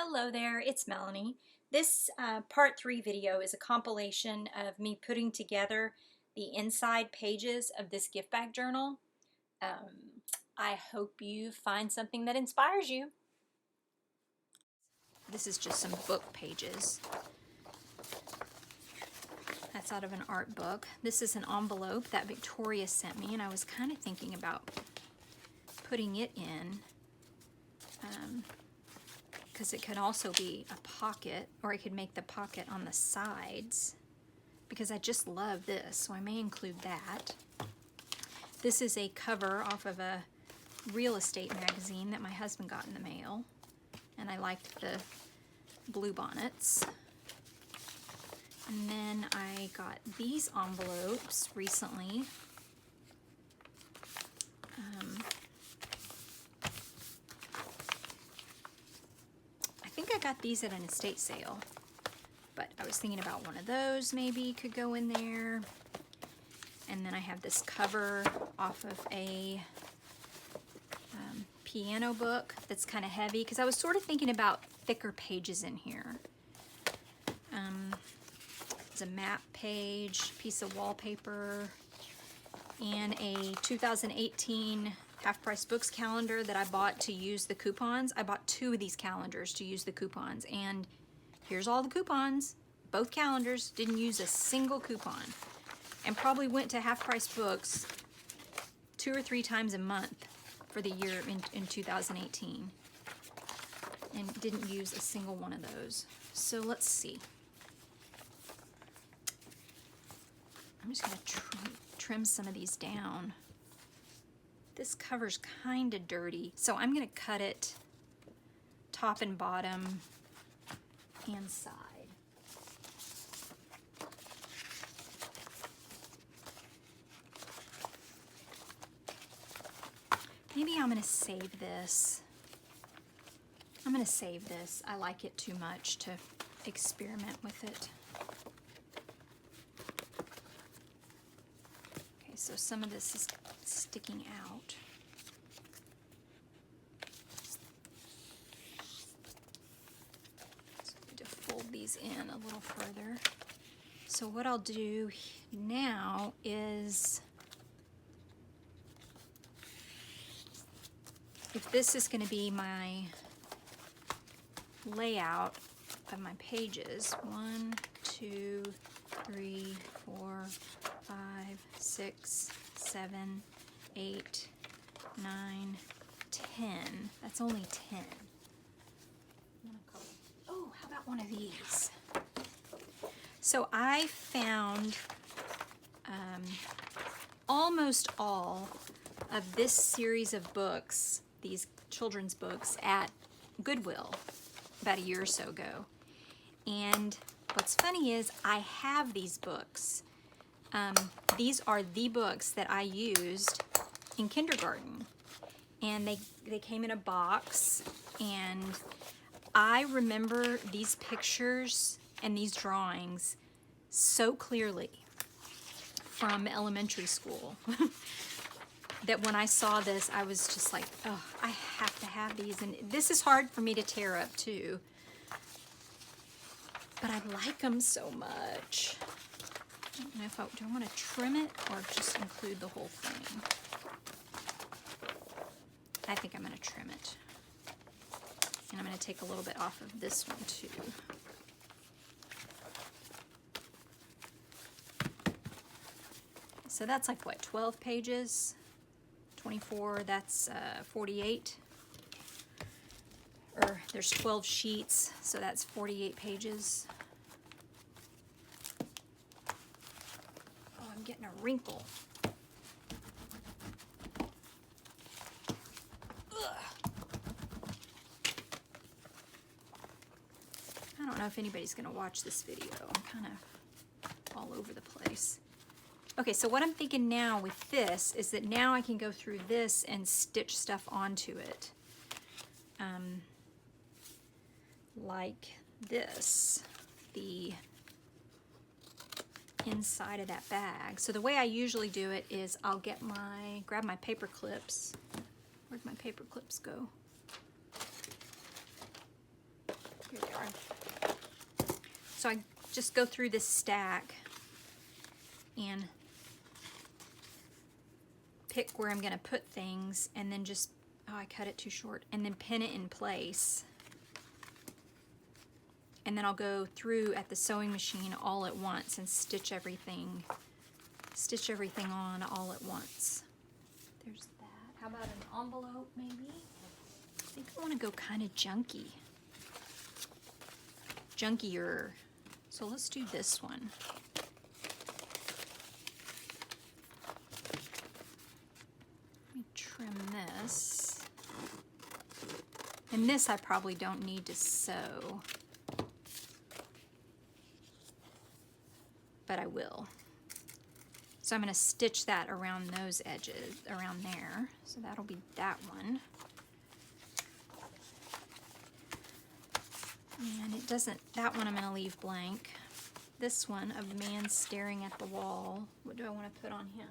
Hello there, it's Melanie. This part 3 video is a compilation of me putting together the inside pages of this gift bag journal. I hope you find something that inspires you. This is just some book pages. That's out of an art book. This is an envelope that Victoria sent me, and I was kind of thinking about putting it in. Because it could also be a pocket, or I could make the pocket on the sides, because I just love this, so I may include that. This is a cover off of a real estate magazine that my husband got in the mail, and I liked the blue bonnets. And then I got these envelopes recently. I got these at an estate sale, but I was thinking about one of those maybe could go in there. And then I have this cover off of a piano book that's kind of heavy, because I was sort of thinking about thicker pages in here. There's a map page, piece of wallpaper, and a 2018 half-price books calendar that I bought to use the coupons. I bought 2 of these calendars to use the coupons, and here's all the coupons. Both calendars, didn't use a single coupon, and probably went to half-price books 2 or 3 times a month for the year in 2018, and didn't use a single one of those. So let's see. I'm just gonna trim some of these down. This cover's kind of dirty, so I'm going to cut it top and bottom and side. Maybe I'm going to save this. I'm going to save this. I like it too much to experiment with it. Okay, so some of this is sticking out. So I need to fold these in a little further. So what I'll do now is, if this is going to be my layout of my pages, 1, 2, 3, 4, 5, 6, 7, 8, 9, 10. That's only 10. Oh, how about one of these? So I found almost all of this series of books, these children's books, at Goodwill about a year or so ago. And what's funny is I have these books. These are the books that I used in kindergarten, and they came in a box, and I remember these pictures and these drawings so clearly from elementary school that when I saw this, I was just like, oh, I have to have these. And this is hard for me to tear up too, but I like them so much. I don't know if do I want to trim it or just include the whole thing? I think I'm going to trim it. And I'm going to take a little bit off of this one too. So that's like what, 12 pages? 24, that's 48. Or there's 12 sheets, so that's 48 pages. I'm getting a wrinkle. Ugh. I don't know if anybody's going to watch this video. I'm kind of all over the place. Okay, so what I'm thinking now with this is that now I can go through this and stitch stuff onto it. Like this, the inside of that bag. So the way I usually do it is I'll grab my paper clips. Where'd my paper clips go? So I just go through this stack and pick where I'm going to put things, and then just, oh, I cut it too short, and then pin it in place. And then I'll go through at the sewing machine all at once and stitch everything on all at once. There's that. How about an envelope maybe? I think I want to go kind of junkier. So let's do this one. Let me trim this. And this I probably don't need to sew, but I will. So I'm going to stitch that around those edges, around there. So that'll be that one. And it doesn't, that one I'm going to leave blank. This one of man staring at the wall, what do I want to put on him?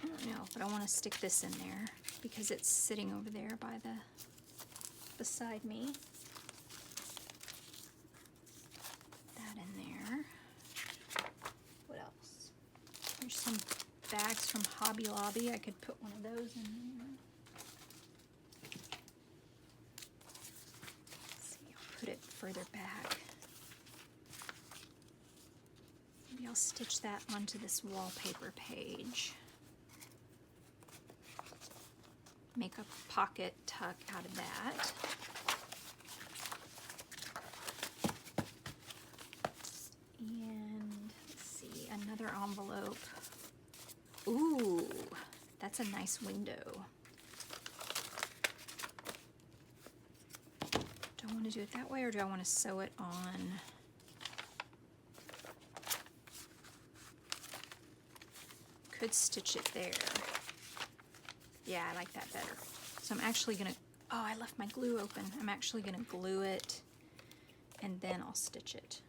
I don't know, but I want to stick this in there because it's sitting over there by beside me. That in there. What else? There's some bags from Hobby Lobby. I could put one of those in there. Let's see, I'll put it further back. Maybe I'll stitch that onto this wallpaper page. Make a pocket tuck out of that. And let's see, another envelope. Ooh, that's a nice window. Do I want to do it that way, or do I want to sew it on? Could stitch it there. Yeah, I like that better. So I'm actually gonna, oh, I left my glue open. I'm actually gonna glue it and then I'll stitch it.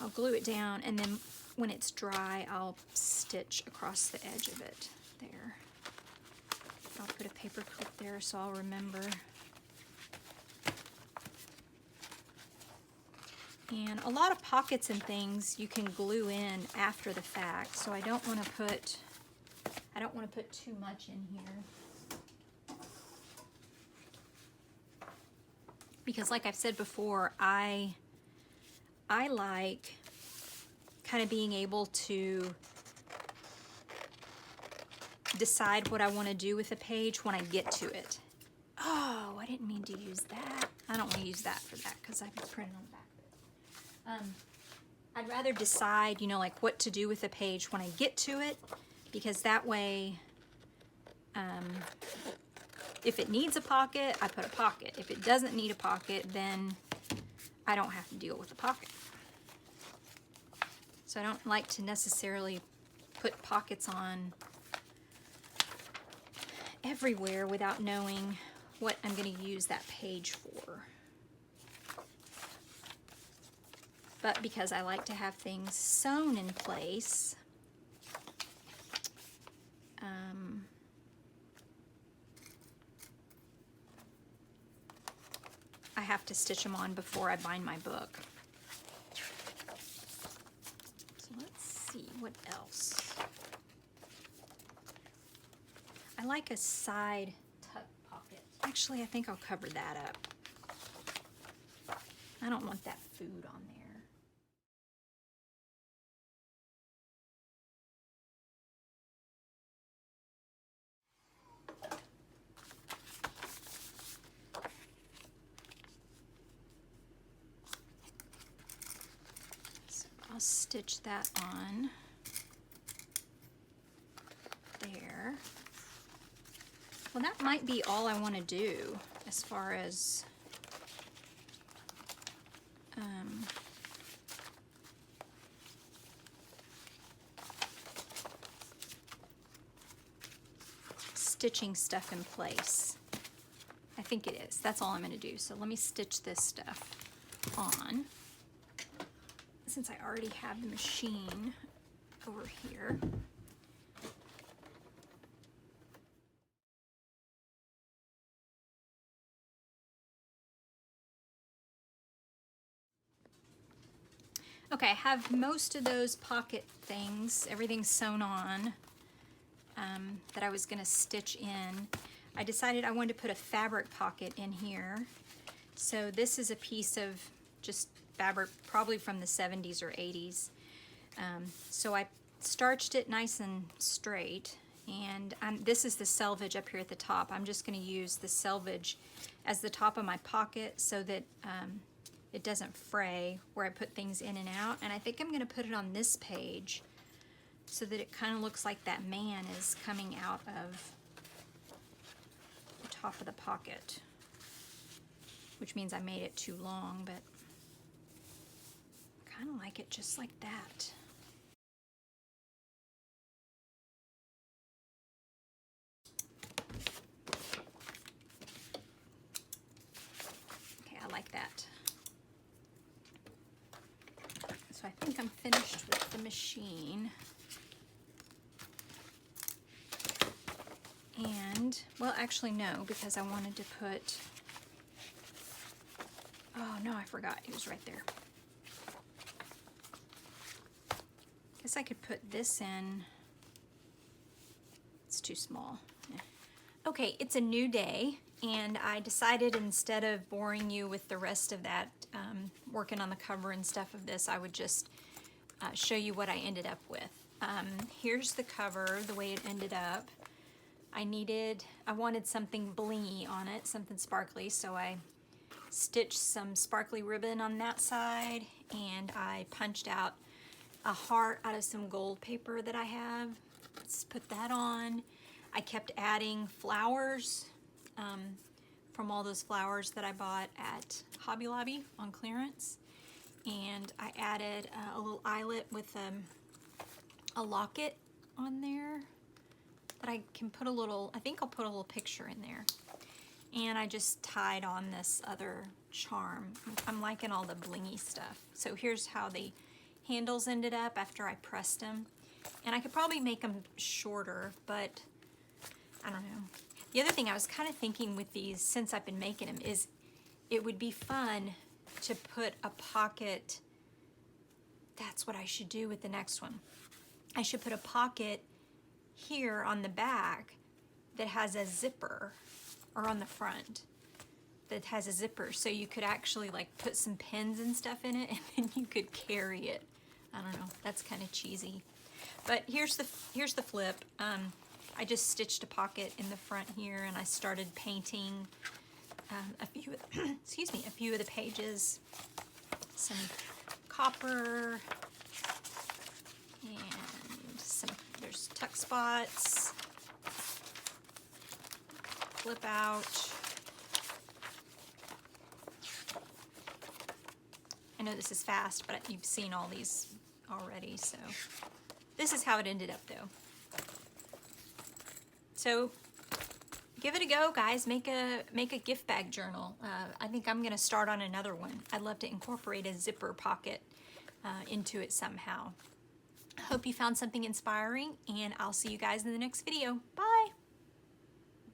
I'll glue it down, and then when it's dry, I'll stitch across the edge of it there. I'll put a paper clip there so I'll remember. And a lot of pockets and things you can glue in after the fact, so I don't want to put too much in here. Because like I've said before, I like kind of being able to decide what I want to do with a page when I get to it. Oh, I didn't mean to use that. I don't want to use that for that because I've printed on the back. I'd rather decide, you know, like what to do with a page when I get to it, because that way, if it needs a pocket, I put a pocket. If it doesn't need a pocket, then I don't have to deal with the pocket. So I don't like to necessarily put pockets on everywhere without knowing what I'm going to use that page for. But because I like to have things sewn in place, I have to stitch them on before I bind my book. So let's see, what else? I like a side tuck pocket. Actually, I think I'll cover that up. I don't want that food on there. I'll stitch that on there. Well, that might be all I want to do as far as stitching stuff in place. I think it is. That's all I'm going to do. So let me stitch this stuff on. Since I already have the machine over here. Okay, I have most of those pocket things, everything sewn on, that I was gonna stitch in. I decided I wanted to put a fabric pocket in here. So this is a piece of just fabric, probably from the 70s or 80s. So I starched it nice and straight, and this is the selvage up here at the top. I'm just gonna use the selvage as the top of my pocket so that it doesn't fray where I put things in and out. And I think I'm gonna put it on this page so that it kind of looks like that man is coming out of the top of the pocket, which means I made it too long, but I kind of like it just like that. Okay, I like that. So I think I'm finished with the machine. And, well, actually no, because I wanted to put, oh no, I forgot, he was right there. Guess I could put this in. It's too small. Yeah. Okay, it's a new day, and I decided instead of boring you with the rest of that, working on the cover and stuff of this, I would just show you what I ended up with. Here's the cover, the way it ended up. I wanted something blingy on it, something sparkly, so I stitched some sparkly ribbon on that side, and I punched out a heart out of some gold paper that I have. Let's put that on. I kept adding flowers from all those flowers that I bought at Hobby Lobby on clearance. And I added a little eyelet with a locket on there that I can put a little, I think I'll put a little picture in there. And I just tied on this other charm. I'm liking all the blingy stuff. So here's how the handles ended up after I pressed them. And I could probably make them shorter, but I don't know. The other thing I was kind of thinking with these, since I've been making them, is it would be fun to put a pocket. That's what I should do with the next one. I should put a pocket here on the back that has a zipper, or on the front that has a zipper, so you could actually like put some pins and stuff in it, and then you could carry it. I don't know, that's kind of cheesy. But here's the flip. I just stitched a pocket in the front here, and I started painting a few of the pages, some copper, and there's tuck spots, flip out. I know this is fast, but you've seen all these already, so this is how it ended up though. So give it a go, guys. Make a gift bag journal. I think I'm gonna start on another one. I'd love to incorporate a zipper pocket into it somehow. I hope you found something inspiring, and I'll see you guys in the next video. Bye.